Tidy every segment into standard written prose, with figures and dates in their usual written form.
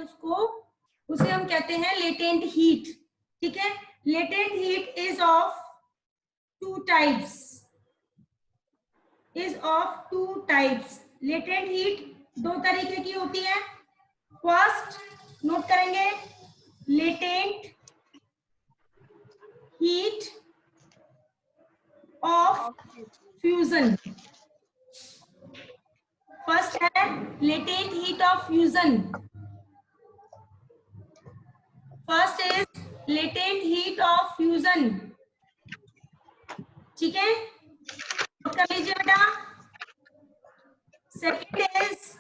उसको, उसे हम कहते हैं लेटेंट हीट। ठीक है, latent heat is of two types, latent heat दो तरीके की होती है। फर्स्ट नोट करेंगे, latent heat of fusion. First है latent heat of fusion. First is latent heat of fusion. ठीक है, कर लीजिए बेटा। Second is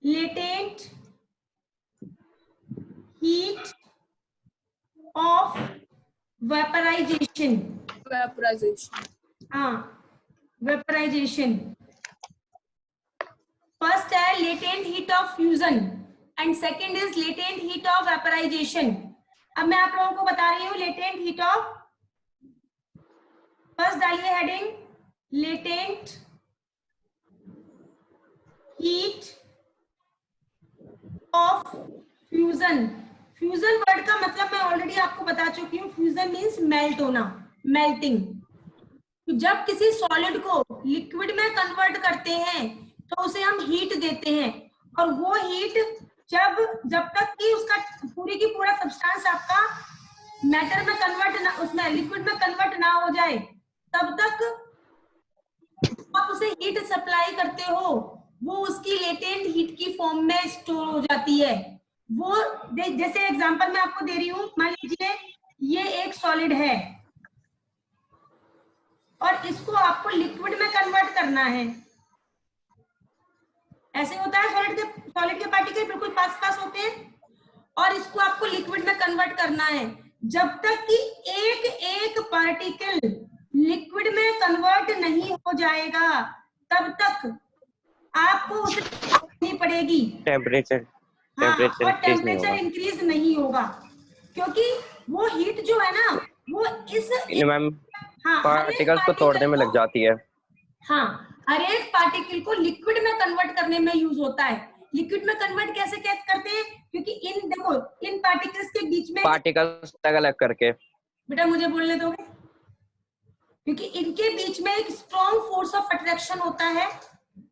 latent heat of vaporization. हाँ, वेपराइजेशन। फर्स्ट है latent heat of fusion and second is latent heat of vaporization. अब मैं आप लोगों को बता रही हूँ लेटेंट हीट ऑफ, फर्स्ट डालिए heading latent heat of fusion. Fusion word का मतलब मैं ऑलरेडी आपको बता चुकी हूँ, फ्यूजन मीन्स मेल्ट होना, मेल्टिंग। तो जब किसी सॉलिड को लिक्विड में कन्वर्ट करते हैं तो उसे हम हीट देते हैं, और वो हीट जब तक कि उसका पूरी की पूरा सब्सटेंस आपका मैटर में कन्वर्ट ना, उसमें लिक्विड में कन्वर्ट ना हो जाए, तब तक आप उसे हीट सप्लाई करते हो, वो उसकी लेटेंट हीट की फॉर्म में स्टोर हो जाती है। वो जैसे एग्जांपल मैं आपको दे रही हूँ, मान लीजिए ये एक सॉलिड है और इसको आपको लिक्विड में कन्वर्ट करना है। ऐसे होता है, सॉलिड के पार्टिकल बिल्कुल पास पास होते हैं और इसको आपको लिक्विड में कन्वर्ट करना है। जब तक कि एक एक पार्टिकल लिक्विड में कन्वर्ट नहीं हो जाएगा तब तक आपको उसे करनी पड़ेगी टेम्परेचर। हाँ, और टेम्परेचर इंक्रीज नहीं होगा, क्योंकि वो हीट जो है ना वो इस पार्टिकल्स को तोड़ने में लग जाती है। हाँ, हर एक पार्टिकल को लिक्विड में कन्वर्ट करने में यूज होता है। लिक्विड में कन्वर्ट कैसे करते हैं, क्योंकि देखो इन पार्टिकल्स के बीच में पार्टिकल्स अलग अलग करके, बेटा मुझे बोलने दोगे, क्योंकि इनके बीच में एक स्ट्रॉन्ग फोर्स ऑफ अट्रैक्शन होता है,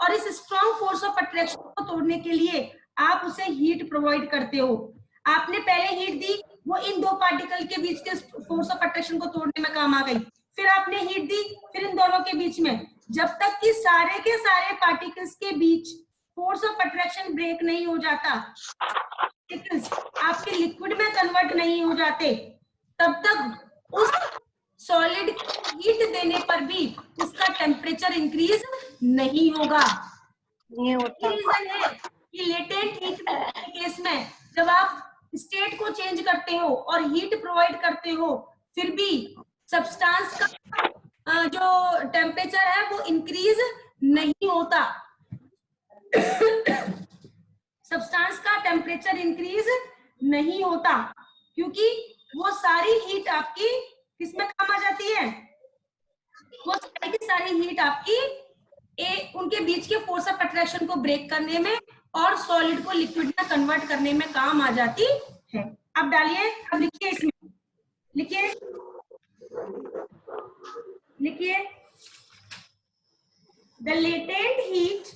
और इस स्ट्रॉन्ग फोर्स ऑफ अट्रैक्शन को तोड़ने के लिए आप उसे हीट प्रोवाइड करते हो। आपने पहले हीट दी, वो इन दो पार्टिकल के बीच के फोर्स ऑफ अट्रैक्शन को तोड़ने में काम आ गई। फिर आपने हीट दी, फिर इन दोनों के बीच में, जब तक कि सारे के सारे पार्टिकल्स के बीच फोर्स ऑफ अट्रैक्शन ब्रेक नहीं हो जाता, पार्टिकल्स आपके लिक्विड में कन्वर्ट नहीं हो जाते, तब तक उस सॉलिड हीट देने पर भी उसका टेम्परेचर इंक्रीज नहीं होगा। ये रीजन है कि लेटेंट हीट के केस में जब आप स्टेट को चेंज करते हो और हीट प्रोवाइड करते हो, फिर भी सब्सटेंस का जो टेम्परेचर है वो इंक्रीज नहीं होता। सब्सटेंस का टेम्परेचर इंक्रीज नहीं होता, क्योंकि वो सारी हीट आपकी किसमें काम आ जाती है, वो सारी की सारी हीट आपकी उनके बीच के फोर्स ऑफ अट्रैक्शन को ब्रेक करने में और सॉलिड को लिक्विड में कन्वर्ट करने में काम आ जाती है। अब डालिए, अब लिखिए, इसमें लिखिए the latent heat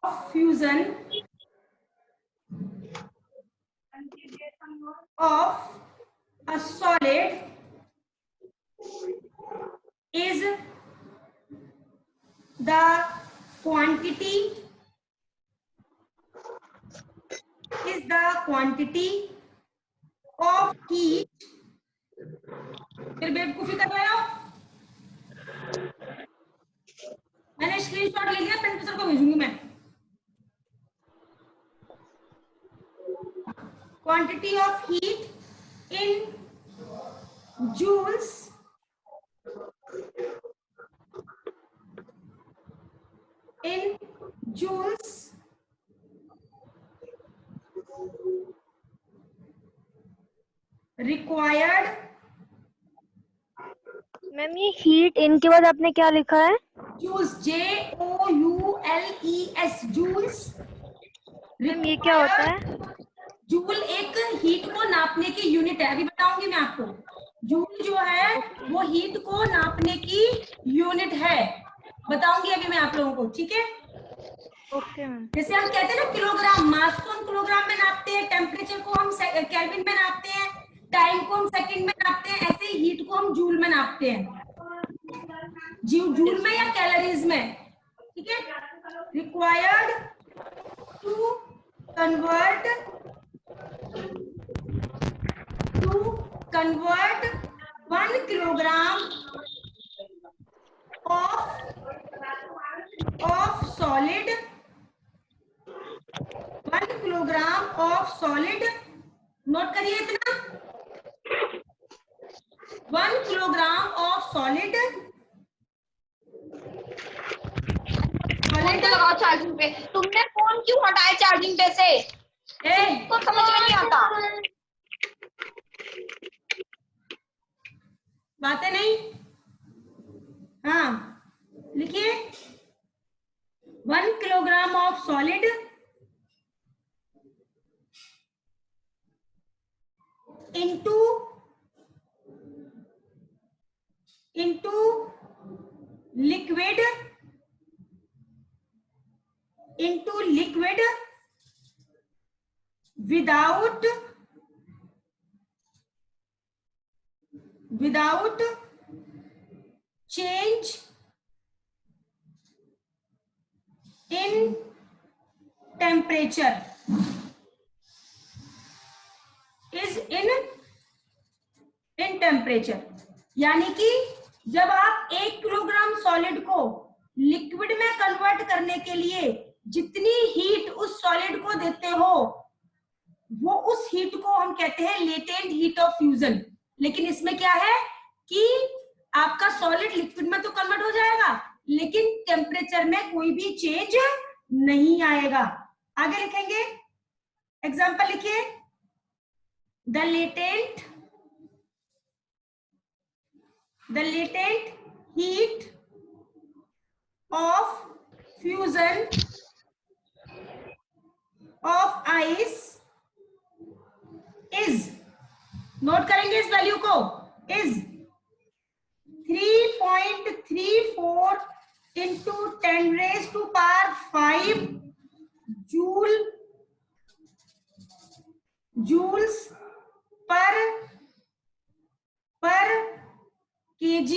of fusion of a solid is the quantity of heat, फिर बेवकूफी कर रहे हो, मैंने स्क्रीनशॉट ले लिया, प्रिंसिपल को भेजूंगी मैं। Quantity of heat in joules required ma'am ये हीट इनके बाद आपने क्या लिखा है? Joules, JOULES, joules. मैम ये क्या होता है? जूल एक हीट को नापने की यूनिट है, अभी बताऊंगी मैं आपको। जूल जो है वो हीट को नापने की यूनिट है, बताऊंगी अभी मैं आप लोगों को, ठीक है। Okay ma'am. जैसे हम कहते हैं ना किलोग्राम, मास को हम किलोग्राम में नापते हैं, टेम्परेचर को हम केल्विन में नापते हैं, टाइम को हम सेकंड में नापते हैं, ऐसे ही हीट को हम जूल में नापते हैं, जूल में या कैलोरीज में, ठीक है। Required to convert 1 kilogram of solid, 1 kilogram of solid, note करिए इतना, 1 kilogram of solid, फोन तो लगाओ चार्जिंग पे। तुमने फोन क्यों हटाया चार्जिंग पे से? तुमको समझ में नहीं आता। बातें नहीं, हाँ लिखिए। 1 kilogram of solid into liquid without change in temperature is in temperature. यानी कि जब आप 1 किलोग्राम सॉलिड को लिक्विड में कन्वर्ट करने के लिए जितनी हीट उस सॉलिड को देते हो, वो उस हीट को हम कहते हैं लेटेंट हीट ऑफ फ्यूजन। लेकिन इसमें क्या है कि आपका सॉलिड लिक्विड में तो कन्वर्ट हो जाएगा, लेकिन टेम्परेचर में कोई भी चेंज नहीं आएगा। आगे लिखेंगे, एग्जांपल लिखिए। The latent heat of fusion of ice is, note करेंगे इस वैल्यू को, is 3.34 into 10 raised to power 5 joules per kg।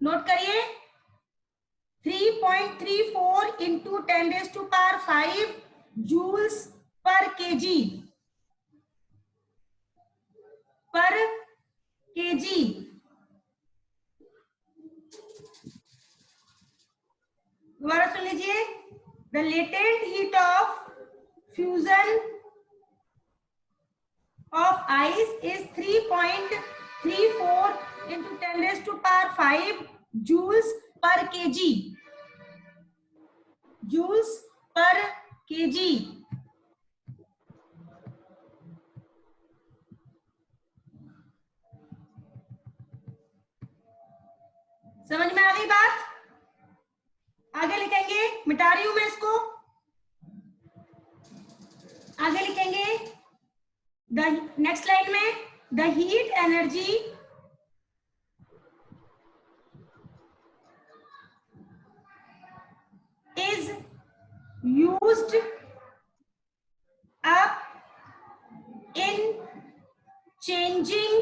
Note करिए, 3.34 into 10 raised to power 5 joules per kg दोबारा सुन लीजिए। The latent heat of fusion of ice is 3.34 into 10 raised to power 5 joules per kg, joules per kg। समझ में आ गई बात? आगे लिखेंगे, मिटा रही हूं मैं इसको, आगे लिखेंगे द नेक्स्ट लाइन में, the heat energy is used up in changing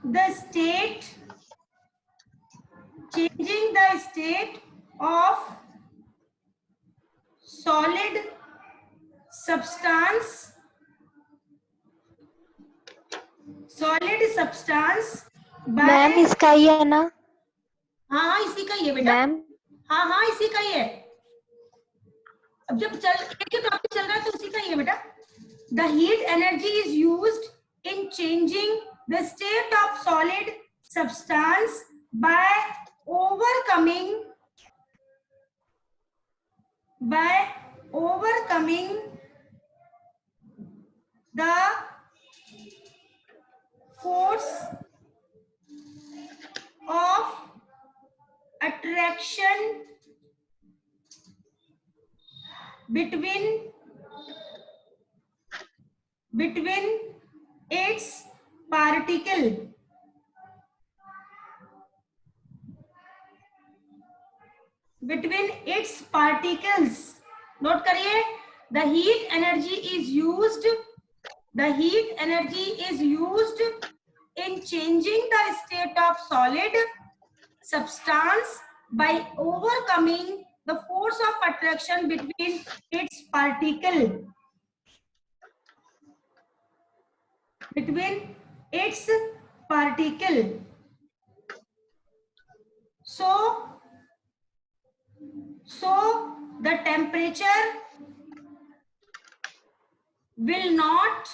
the state of solid substance by, ma'am इसका ही है ना? हाँ इसी का ही है बेटा, मैम हाँ इसी का ही है। अब जब एक टॉपिक चल रहा है तो उसी का ही है बेटा। The heat energy is used in changing the state of solid substance by overcoming the force of attraction between its particle. Between its particles. Note करिए, the heat energy is used in changing the state of solid substance by overcoming the force of attraction between its particle. So the temperature will not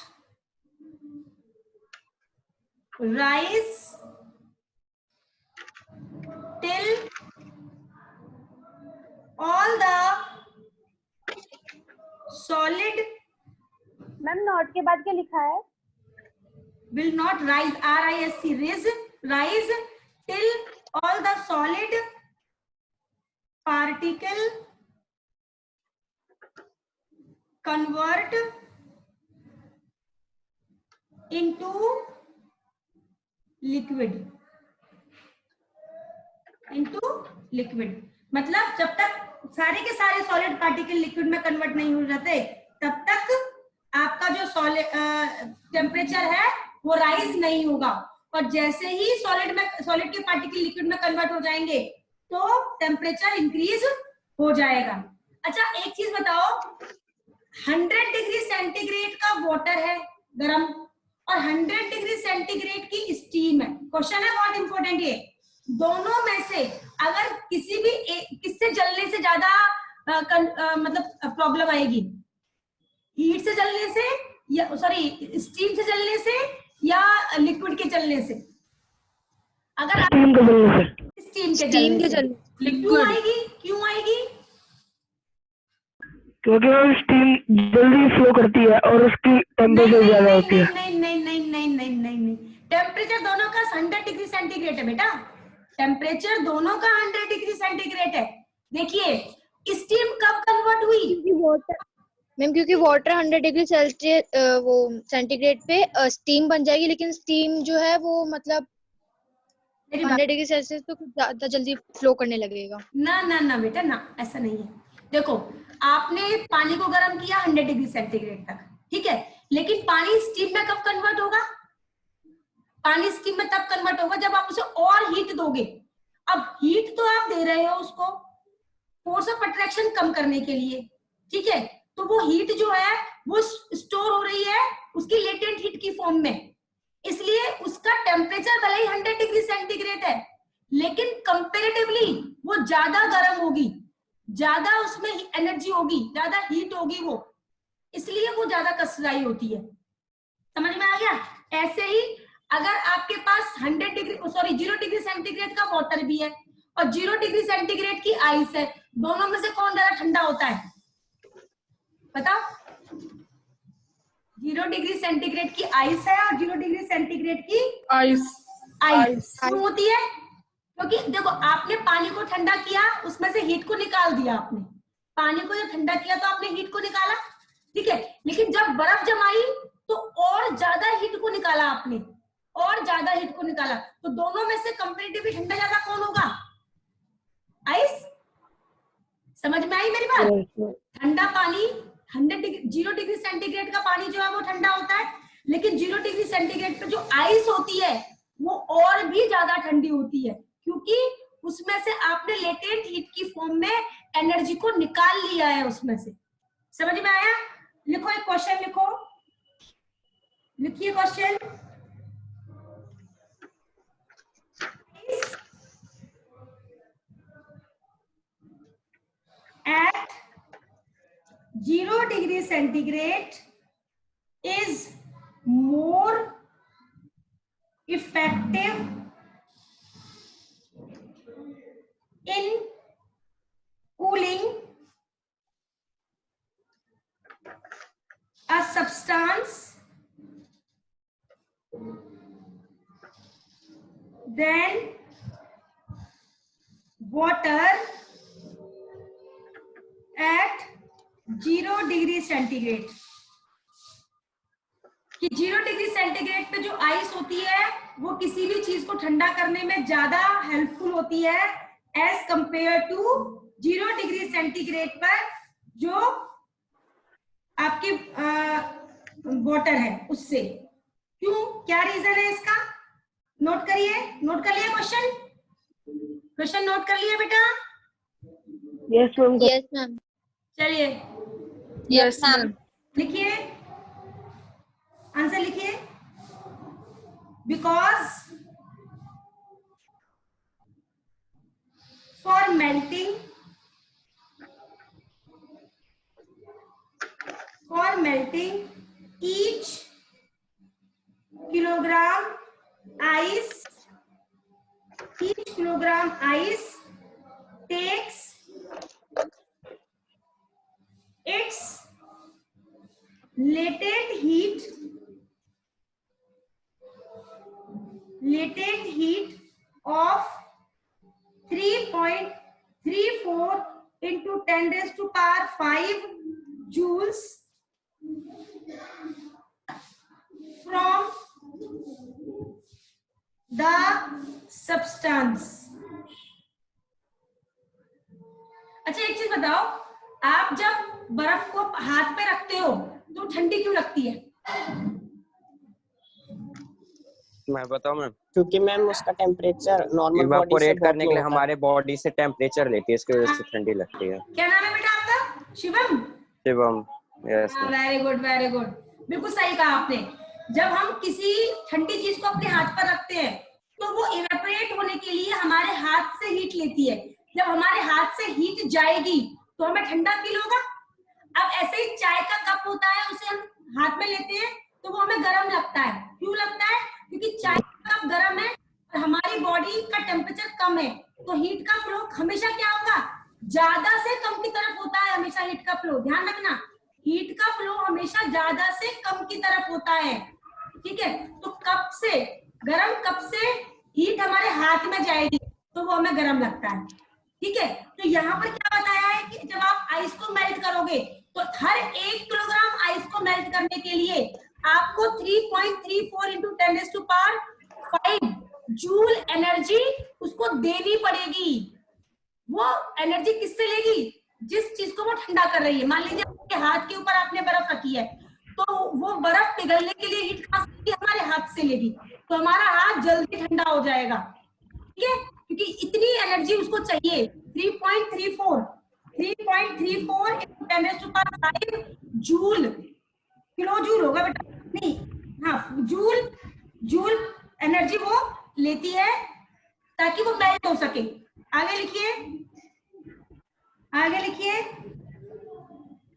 rise till all the solid. Ma'am not के बाद क्या लिखा है? Will not rise, rise till all the solid particle convert into liquid. मतलब जब तक सारे के सारे सॉलिड पार्टिकल लिक्विड में कन्वर्ट नहीं हो जाते तब तक आपका जो टेम्परेचर है वो राइज नहीं होगा, और जैसे ही सॉलिड के पार्टिकल लिक्विड में कन्वर्ट हो जाएंगे तो टेम्परेचर इंक्रीज हो जाएगा। अच्छा एक चीज बताओ, 100 डिग्री सेंटीग्रेड का वाटर है गर्म और 100 डिग्री सेंटीग्रेड की स्टीम है। क्वेश्चन है बहुत इंपॉर्टेंट, ये दोनों में से अगर किससे जलने से ज्यादा मतलब प्रॉब्लम आएगी, हीट से जलने से या स्टीम से जलने से या लिक्विड के जलने से? अगर स्टीम के जलने से क्यों आएगी? क्योंकि वो स्टीम जल्दी फ्लो करती है और उसकी टेम्परेचर ज्यादा होती है। नहीं, टेम्परेचर दोनों का 100 डिग्री सेंटीग्रेड है बेटा, टेम्परेचर दोनों का 100 डिग्री सेंटीग्रेड है। देखिए स्टीम कब कन्वर्ट हुई? मैम क्योंकि वाटर 100 डिग्री सेल्सियस वो सेंटीग्रेड पे स्टीम बन जाएगी, लेकिन स्टीम जो है वो मतलब 100 डिग्री सेल्सियस पे कुछ ज्यादा जल्दी फ्लो करने लगेगा। ना बेटा ना, ऐसा नहीं है। देखो आपने पानी को गर्म किया 100 डिग्री सेंटीग्रेड तक, ठीक है, लेकिन पानी स्टीम में कब कन्वर्ट होगा? पानी स्टीम में तब कन्वर्ट होगा जब आप उसे और हीट दोगे। अब हीट तो आप दे रहे हो उसको फोर्स ऑफ अट्रैक्शन कम करने के लिए, ठीक है, तो वो हीट जो है वो स्टोर हो रही है उसकी लेटेंट हीट की फॉर्म में, इसलिए उसका टेम्परेचर भले ही 100 डिग्री सेंटीग्रेड है लेकिन कंपैरेटिवली वो ज्यादा गर्म होगी, ज्यादा उसमें एनर्जी होगी, ज्यादा हीट होगी वो, इसलिए वो ज्यादा कसराई होती है। समझ में आ गया? ऐसे ही अगर आपके पास 0 डिग्री सेंटीग्रेड का वाटर भी है और 0 डिग्री सेंटीग्रेड की आइस है, दोनों में से कौन ज्यादा ठंडा होता है बताओ? 0 डिग्री सेंटीग्रेड की आइस है और 0 डिग्री सेंटीग्रेड की आइस क्यों होती है? क्योंकि देखो आपने पानी को ठंडा किया, उसमें से हीट को निकाल दिया आपने, पानी को जब ठंडा किया तो आपने हीट को निकाला, ठीक है, लेकिन जब बर्फ जमाई तो और ज्यादा हीट को निकाला आपने, और ज्यादा हीट को निकाला, तो दोनों में से कंपैरेटिवली ठंडा ज्यादा कौन होगा? आइस। समझ में आई मेरी बात? ठंडा पानी 0 डिग्री सेंटीग्रेड का पानी जो है वो ठंडा होता है, लेकिन 0 डिग्री सेंटीग्रेड पे जो आइस होती है वो और भी ज्यादा ठंडी होती है, क्योंकि उसमें से आपने लेटेंट हीट की फॉर्म में एनर्जी को निकाल लिया है उसमें से। समझ में आया? लिखो एक क्वेश्चन, लिखिए question. At 0 degree centigrade is more effective in cooling a substance then water at 0 degree centigrade. कि 0 डिग्री सेंटीग्रेड पे जो आइस होती है वो किसी भी चीज को ठंडा करने में ज्यादा हेल्पफुल होती है as compare to 0 degree centigrade पर जो आपके वाटर है उससे। क्यों, क्या रीजन है इसका? नोट करिए, नोट कर लिया क्वेश्चन? क्वेश्चन नोट कर लिया बेटा? Yes ma'am. Yes ma'am. चलिए यस मैम। लिखिए, आंसर लिखिए। Because for melting each kilogram ice takes its latent heat of 3.34 into 10 raised to power 5 joules from the substance। अच्छा एक चीज बताओ, आप जब बर्फ को हाथ पे रखते हो तो ठंडी क्यों लगती है? मैं बताऊं मैम? क्योंकि मैम उसका टेम्परेचर नॉर्मल बॉडी से इवेपोरेट बहुत करने के लिए low होता है। हमारे बॉडी से टेम्परेचर लेती है, इसकी वजह से ठंडी लगती है। क्या नाम है बेटा आपका? Shivam? Shivam, yes. Very good, very good, बिल्कुल सही कहा आपने। जब हम किसी ठंडी चीज को अपने हाथ पर रखते हैं तो वो इवेपोरेट होने के लिए हमारे हाथ से हीट लेती है। जब हमारे हाथ से हीट जाएगी तो हमें ठंडा फील होगा। अब ऐसे ही चाय का कप होता है, उसे हम हाथ में लेते हैं तो वो हमें गर्म लगता है। क्यों लगता है? क्योंकि चाय का कप गर्म है और हमारी बॉडी का टेम्परेचर कम है, तो हीट का फ्लो हमेशा क्या होगा? ज्यादा से कम की तरफ होता है हमेशा हीट का फ्लो। ध्यान रखना, हीट का फ्लो हमेशा ज्यादा से कम की तरफ होता है। ठीक है, तो कप से, गर्म कप से हीट हमारे हाथ में जाएगी तो वो हमें गर्म लगता है। ठीक है, तो यहाँ पर क्या बताया है कि जब आप आइस को मेल्ट करोगे तो हर 1 किलोग्राम आइस को मेल्ट करने के लिए आपको 3.34 into 10 raised to power 5 joule energy उसको देनी पड़ेगी। वो एनर्जी किससे लेगी? जिस चीज को वो ठंडा कर रही है। मान लीजिए आपके हाथ के ऊपर आपने बर्फ रखी है तो वो बर्फ पिघलने के लिए हीट कहां से हमारे हाथ से लेगी, तो हमारा हाथ जल्दी ठंडा हो जाएगा। ठीक है, क्योंकि इतनी एनर्जी उसको चाहिए। 3.34 into 10 raised to power 5 joule, kilo joule होगा बेटा, नहीं, हाँ जूल एनर्जी वो लेती है ताकि वो मेल्ट हो सके। आगे लिखिए,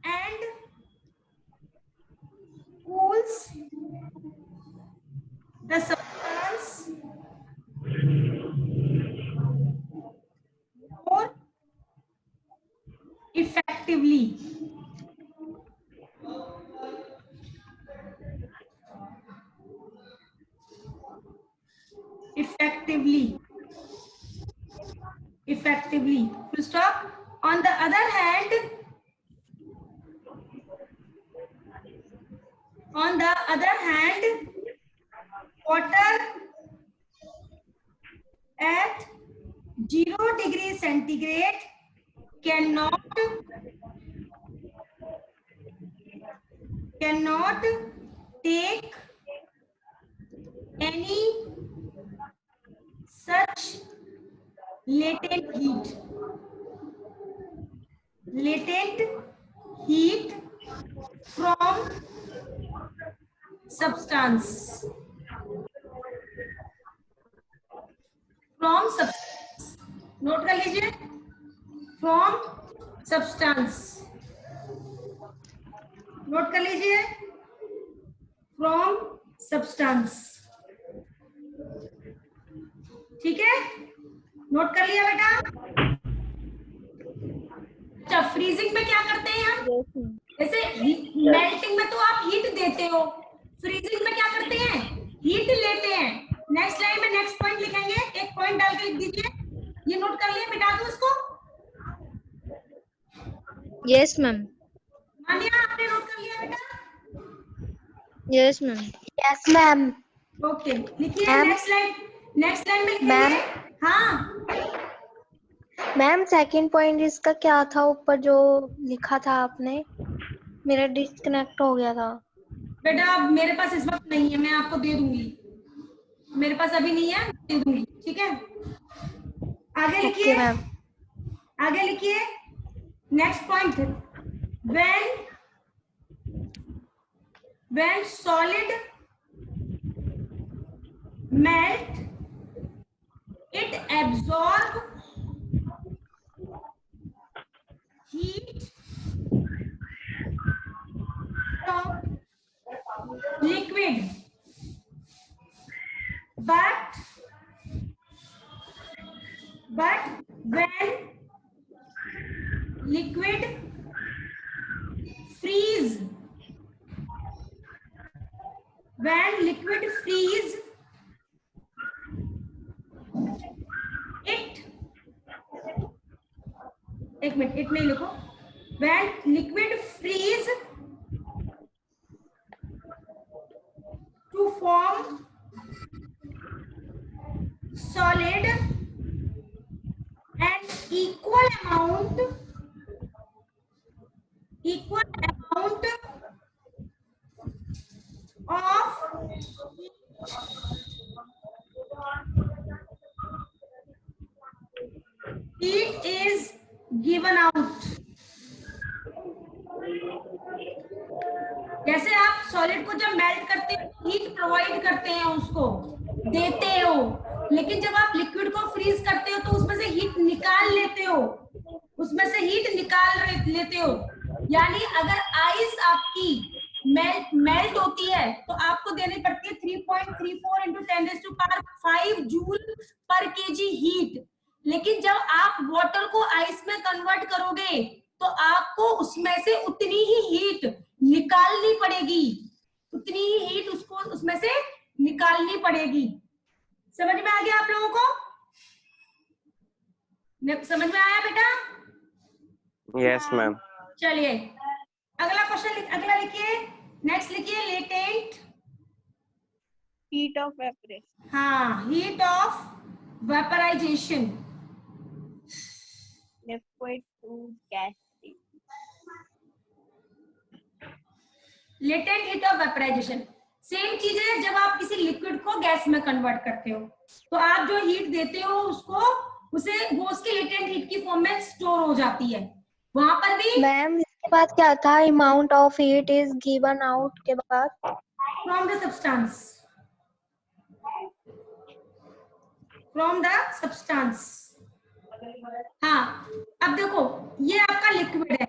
and cools the substance more effectively। Full stop। On the other hand, water at 0 degree centigrade cannot take any such latent heat from substance। Note कर लीजिए, फ्रॉम सब्सटेंस। नोट कर लीजिए, फ्रॉम सब्सटेंस। ठीक है, नोट कर लिया बेटा? अच्छा, फ्रीजिंग में क्या करते हैं हम? जैसे मेल्टिंग में तो आप हीट देते हो, फ्रीजिंग में क्या करते हैं? हीट लेते हैं। नेक्स्ट लाइन में नेक्स्ट पॉइंट लिखेंगे। Yes ma'am. मानिया आपने नोट कर लिया बेटा? Yes ma'am. Yes ma'am. Okay लिखिए मैम। नेक्स्ट लाइन में मैम। लिखेंगे। हाँ मैम सेकंड पॉइंट इसका क्या था ऊपर जो लिखा था आपने? मेरा डिस्कनेक्ट हो गया था। बेटा अब मेरे पास इस वक्त नहीं है, मैं आपको दे दूंगी, मेरे पास अभी नहीं है, दे दूंगी, ठीक है? आगे लिखिए, ओके मैम। आगे लिखिए next point, when solid melt it absorb heat from liquid but when liquid freeze it, एक मिनट, इट नहीं लिखो, when liquid freeze to form solid and equal amount of heat is given out. जैसे आप solid को जब melt करते हो, heat provide करते हैं, उसको देते हो, लेकिन जब आप लिक्विड को फ्रीज करते हो तो उसमें से हीट निकाल लेते हो, यानी अगर आइस आपकी मेल्ट होती है तो आपको देनी पड़ती है 3.34 × 10⁵ जूल पर केजी हीट, लेकिन जब आप वाटर को आइस में कन्वर्ट करोगे तो आपको उसमें से उतनी ही हीट निकालनी पड़ेगी, उसमें से निकालनी पड़ेगी। समझ में आ गया आप लोगों को? समझ में आया बेटा? Yes ma'am. चलिए अगला क्वेश्चन, अगला लिखिए, नेक्स्ट लिखिए, लेटेंट हीट ऑफ वेपरेशन। हाँ, heat of vaporization, liquid to gas. Latent heat of vaporization same चीज है, जब आप किसी लिक्विड को गैस में कन्वर्ट करते हो तो आप जो हीट देते हो वो उसके लेटेंट हीट की फॉर्म में स्टोर हो जाती है। वहां पर भी मैम इसके बाद क्या था? Amount of heat is given out के बाद फ्रॉम द सब्सटेंस। हाँ अब देखो, ये आपका लिक्विड है,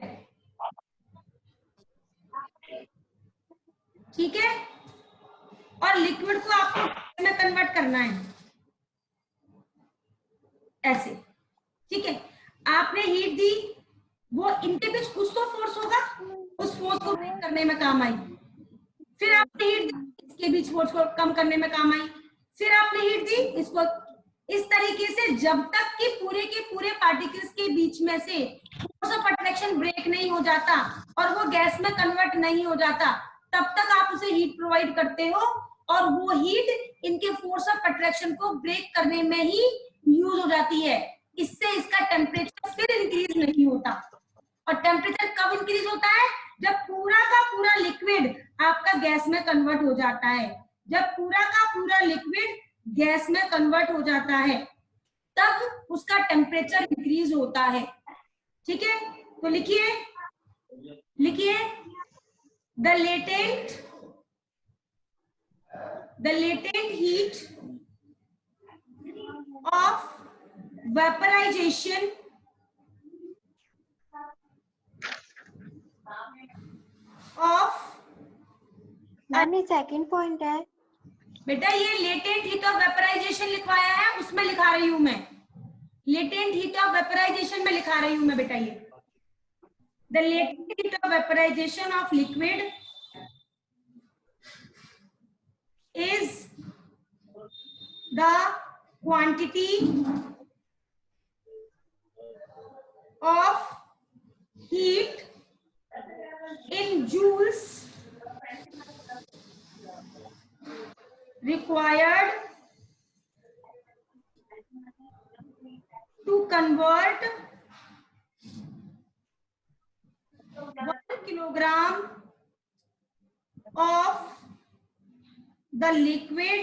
ठीक है, और लिक्विड को आपको गैस में कन्वर्ट करना है ऐसे, ठीक है? आपने हीट दी, वो इनके बीच कुछ तो फोर्स होगा, उस फोर्स को ब्रेक करने में काम आई, फिर आपने हीट दी, इसके बीच फोर्स को कम करने में काम आई, फिर आपने हीट दी, इसको इस तरीके से जब तक कि पूरे के पूरे पार्टिकल्स के बीच में से फोर्स ऑफ अट्रैक्शन ब्रेक नहीं हो जाता और वो गैस में कन्वर्ट नहीं हो जाता, तब तक आप उसे हीट प्रोवाइड करते हो, और वो हीट इनके फोर्स ऑफ अट्रैक्शन को ब्रेक करने में ही यूज हो जाती है। इससे इसका टेम्परेचर फिर इंक्रीज नहीं होता। और टेम्परेचर कब इंक्रीज होता है? जब पूरा का पूरा लिक्विड आपका गैस में कन्वर्ट हो जाता है। जब पूरा का पूरा लिक्विड गैस में कन्वर्ट हो जाता है तब उसका टेम्परेचर इंक्रीज होता है, ठीक है? तो लिखिए the latent heat of vaporization of, ma'am ये सेकंड पॉइंट है बेटा ये लेटेंट हीट ऑफ वेपराइजेशन लिखवाया है, उसमें लिखा रही हूं मैं, लेटेंट हीट ऑफ वेपराइजेशन में लिखा रही हूं मैं बेटा। ये the latent heat of vaporization of liquid is the quantity of heat joules required to convert 1 kilogram of the liquid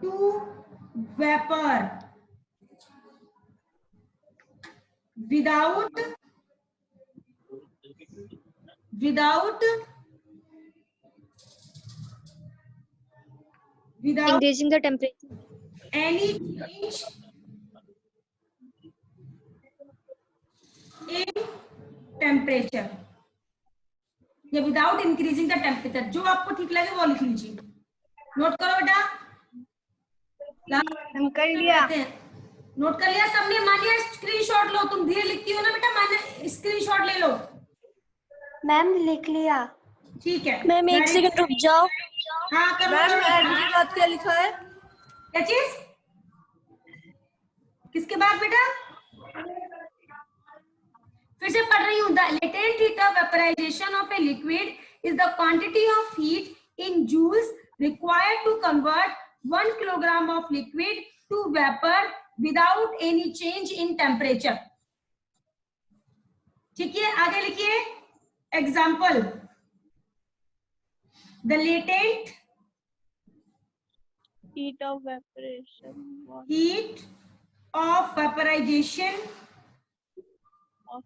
to vapor without increasing the temperature. any change in temperature या without increasing the temperature, जो आपको ठीक लगे वो लिख लीजिए। Note करो बेटा, हम कर लिया। नोट कर लिया सबने? मानिए स्क्रीनशॉट लो, तुम धीरे लिखती हो ना बेटा, मानिए स्क्रीनशॉट ले लो। मैम लिख लिया। ठीक है मैम एक सेकंड रुक जाओ। हाँ करो। मैम ऐड के बाद क्या लिखा है? क्या चीज? किसके बाद बेटा? फिर से पढ़ रही हूँ। The latent heat of vaporization of a liquid is the quantity of heat in joules required to convert 1 kilogram of liquid to vapour without any change in temperature. ठीक है, आगे लिखिए example. The latent heat of vaporation heat of vaporization of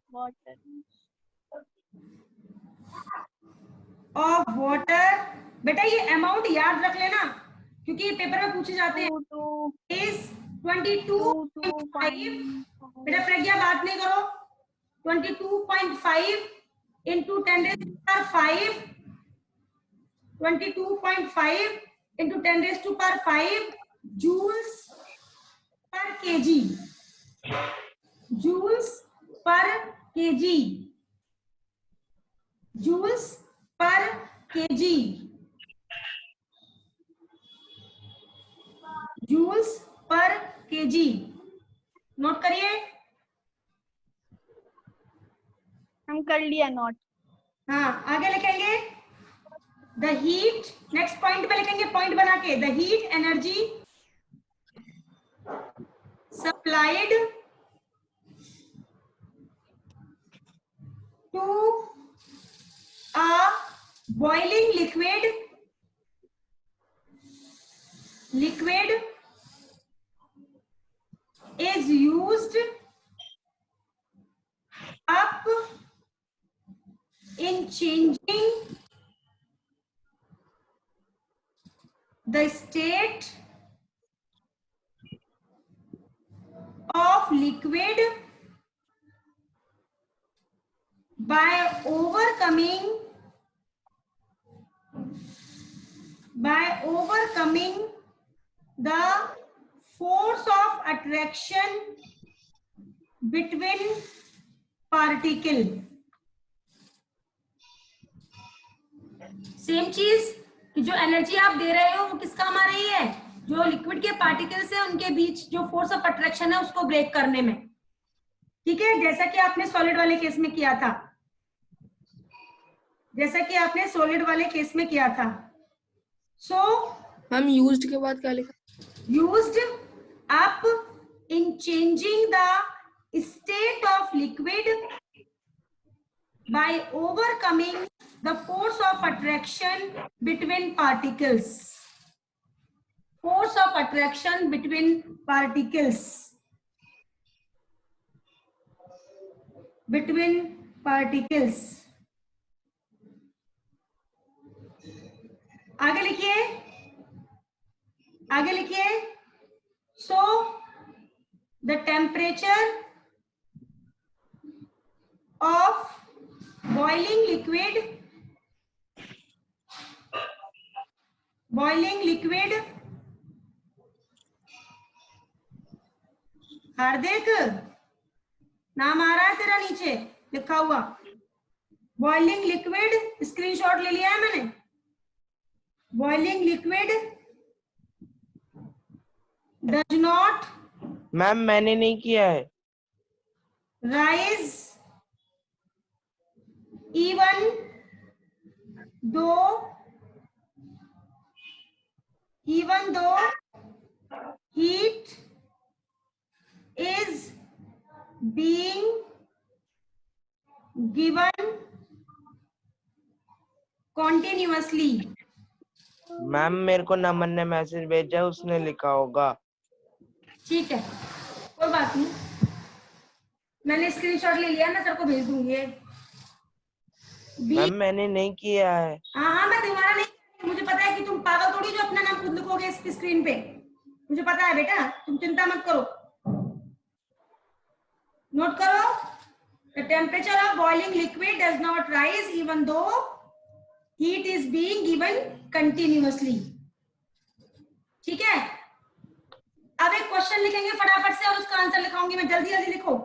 water बेटा ये amount याद रख लेना क्योंकि ये पेपर में पूछे जाते हैं। इज 22.5। बेटा प्रज्ञा बात नहीं करो। 22.5 into 10⁵ 22.5 into 10⁵ joules per kg, joules per kg, joules per kg, joules per kg। Note करिए। हम कर लिया नोट। हाँ आगे लिखेंगे द हीट, नेक्स्ट पॉइंट पे लिखेंगे पॉइंट बना के। The heat energy supplied to a boiling liquid is used up in changing the state of liquid by overcoming the force of attraction between particle। Same चीज कि जो energy आप दे रहे हो वो किस काम आ रही है? जो लिक्विड के पार्टिकल्स है उनके बीच जो फोर्स ऑफ अट्रैक्शन है उसको ब्रेक करने में। ठीक है, जैसा कि आपने सॉलिड वाले केस में किया था, सो हम यूज्ड के बाद क्या लिखा? used up in changing the state of liquid by overcoming the force of attraction between particles, force of attraction between particles, आगे लिखिए so the temperature of boiling liquid हार्दिक नाम आ रहा है तेरा नीचे लिखा हुआ, बॉइलिंग लिक्विड, स्क्रीनशॉट ले लिया है मैंने। Boiling liquid does not, ma'am मैंने नहीं किया है। Rise even though heat is being given continuously. Ma'am मेरे को नमन ने मैसेज भेजा है, उसने लिखा होगा। ठीक है, कोई बात नहीं, मैंने स्क्रीनशॉट ले लिया, मैं सर को भेज दूंगी। मैम मैंने नहीं किया है। हाँ मैं तुम्हारा नहीं, मुझे पता है कि तुम पागल थोड़ी जो अपना नाम खुद लिखोगे इसकी स्क्रीन पे, मुझे पता है बेटा, तुम चिंता मत करो। नोट करो, the temperature of boiling liquid does not rise even though heat is being given continuously. ठीक है, अब एक क्वेश्चन लिखेंगे फटाफट से और उसका आंसर लिखाऊंगी मैं, जल्दी जल्दी लिखो,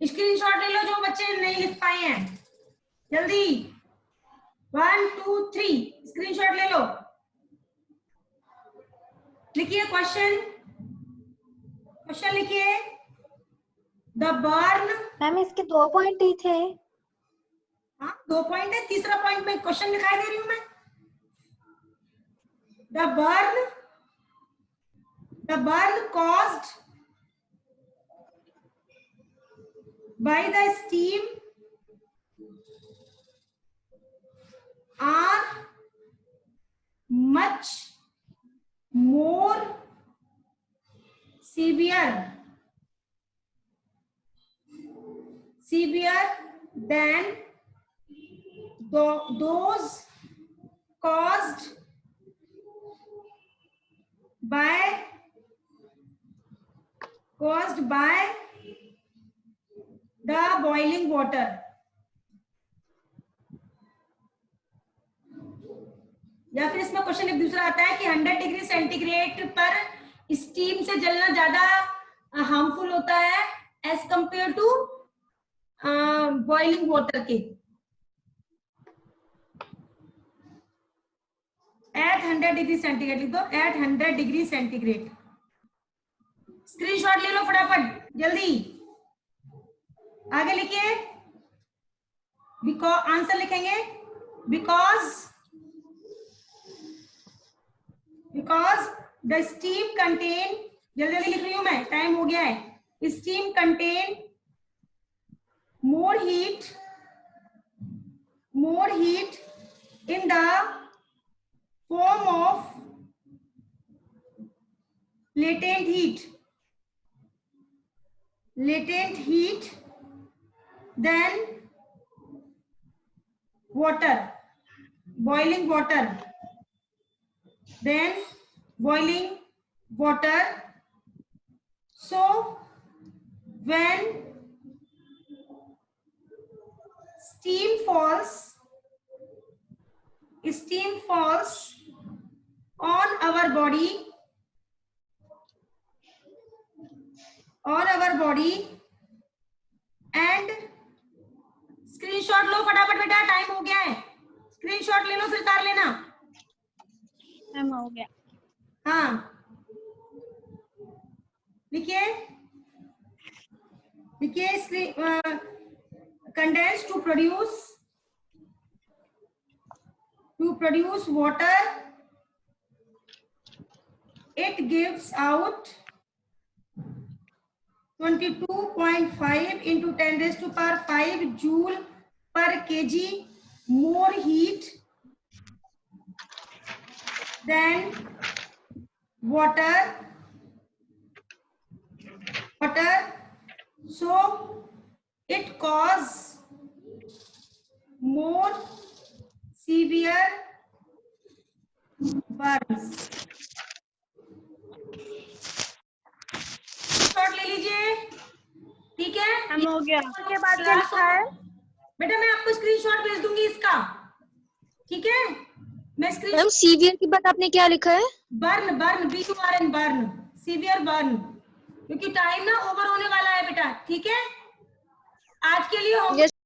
स्क्रीनशॉट ले लो जो बच्चे नहीं लिख पाए हैं, जल्दी 1 2 3 स्क्रीनशॉट ले लो, लिखिए क्वेश्चन लिखिए। द बर्न, मैम इसके 2 पॉइंट ही थे। हाँ 2 पॉइंट है, तीसरा पॉइंट में क्वेश्चन दिखाई दे रही हूं मैं। The burn caused by the steam are much more severe than those caused by the boiling water. या फिर इसमें क्वेश्चन एक दूसरा आता है कि 100 डिग्री सेंटीग्रेड पर स्टीम से जलना ज्यादा हार्मफुल होता है as compare to boiling water के। एट 100 डिग्री सेंटीग्रेड लिख दो, एट 100 डिग्री सेंटीग्रेड। स्क्रीनशॉट ले लो फटाफट जल्दी, आगे लिखिए। बिकॉज आंसर लिखेंगे, बिकॉज द स्टीम कंटेन, जल्दी जल्दी लिख रही हूं मैं, टाइम हो गया है। Steam contain more heat in the form of latent heat than water, boiling water, so when steam falls on our body and screenshot लो फटाफट बेटा, टाइम हो गया है, स्क्रीनशॉट ले लो फिर कर लेना। टाइम हो गया। हाँ लिखिए condense to produce water, it gives out 22.5 into 10 raised to power 5 joule per kg more heat than water, so it cause more severe burns. Shot ले लीजिए, ठीक है, हम हो गया। के बाद क्या लिखा है बेटा, मैं आपको स्क्रीनशॉट भेज दूंगी इसका, ठीक है। मैं स्क्रीन, मैम सीवियर के बाद आपने क्या लिखा है? Burn, BURN, burn, severe burn, क्योंकि टाइम ना ओवर होने वाला है बेटा, ठीक है। आज के लिए हो